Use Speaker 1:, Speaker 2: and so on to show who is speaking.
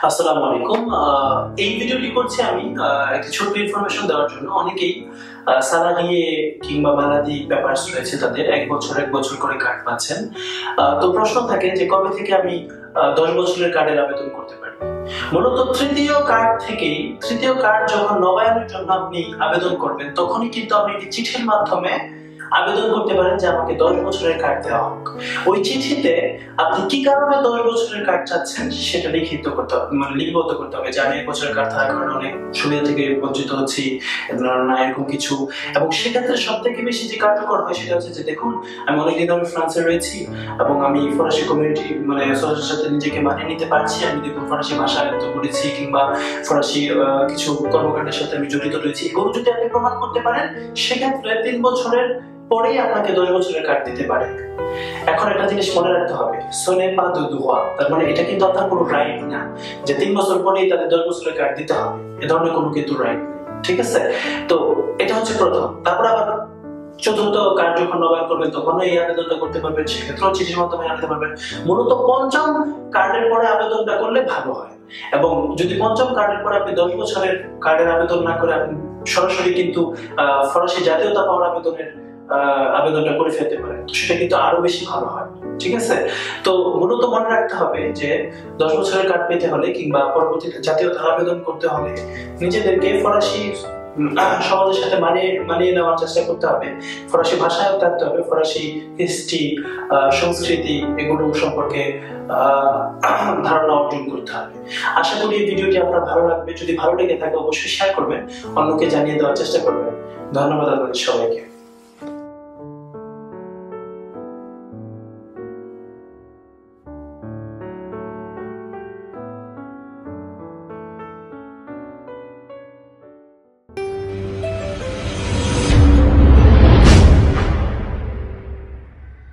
Speaker 1: আসসালামু আলাইকুম। এই ভিডিওটি করছি আমি একটা ছোট্ট ইনফরমেশন দেওয়ার জন্য। অনেকেই সালারিয়ে কিংবা মালাদি পেপারস রয়েছে, তাদের এক বছর করে কার্ড পাচ্ছেন। তো প্রশ্ন থাকে যে কবে থেকে আমি 10 বছরের কার্ডের আবেদন করতে পারি। মূলত তৃতীয় কার্ড যখন নবায়নের জন্য আপনি আবেদন করবেন, তখনই কিন্তু আপনি একটি চিঠির মাধ্যমে আবেদন করতে পারেন যে আমাকে 10 বছরের কার্ড দেওয়া হোক। ওই চিঠিতে আপনি কি কারণে 10 বছরের কার্ড চাচ্ছেন সেটা লিখিত করতে হবে, মানে লিপিবদ্ধ করতে হবে যে আমি 1 বছরের কার্ড থাকার কারণে অনেক সুবিধা থেকে বঞ্চিত হচ্ছি না, এরকম কিছু। এবং সেক্ষেত্রে সব থেকে বেশি যে কার্যকর হয় সেটা হচ্ছে যে দেখুন, আমি অনেকদিন ধরে ফ্রান্সে রয়েছি এবং আমি ফরাসি কমিউনিটি মানে সোসাইটির সাথে নিজেকে মানিয়ে নিতে পারছি। আমি দেখুন ফরাসি ভাষা আয়ত্ত করেছি কিংবা ফরাসি কিছু কর্মকাণ্ডের সাথে আমি জড়িত রয়েছি। এগুলো যদি আপনি প্রমাণ করতে পারেন, সেক্ষেত্রে 3 বছরের পরেই আপনাকে 10 বছরের কার্ড দিতে পারে। এখন একটা জিনিস মনে রাখতে হবে, সোনে পা দু দুয়া, তার মানে এটা কিন্তু আপনার কোনো রাইট না যে 3 বছর পরেই তাদের 10 বছরের কার্ড দিতে হবে। এ ধরনের কোনো কিন্তু রাইট নেই, ঠিক আছে? তো এটা হচ্ছে প্রথম। তারপর আবার চতুর্থ কার্ড যখন নবায়ন করবেন তখন এই আবেদনটা করতে পারবেন, সেক্ষেত্রেও চিঠির মাধ্যমে জানাতে পারবেন। মূলত পঞ্চম কার্ডের পরে আবেদনটা করলে ভালো হয়। এবং যদি পঞ্চম কার্ডের পরে আপনি 10 বছরের কার্ডের আবেদন না করে আপনি সরাসরি কিন্তু ফরাসি জাতীয়তা পাওয়ার আবেদনটা করে ফেলতে পারেন, সেটা কিন্তু আরো বেশি ভালো হয়, ঠিক আছে? তো মূলত মনে রাখতে হবে যে 10 বছরের কার্ড পেতে হলে কিংবা পরবর্তীতে জাতীয়তার আবেদন করতে হলে নিজেদেরকে ফরাসি সমাজের সাথে মানিয়ে নেওয়ার চেষ্টা করতে হবে, ফরাসি ভাষায় থাকতে হবে, ফরাসি হিস্ট্রি সংস্কৃতি এগুলো সম্পর্কে ধারণা অর্জন করতে হবে। আশা করি এই ভিডিওটি আপনার ভালো লাগবে। যদি ভালো লেগে থাকে অবশ্যই শেয়ার করবেন, অন্যকে জানিয়ে দেওয়ার চেষ্টা করবেন। ধন্যবাদ আপনাদের সবাইকে।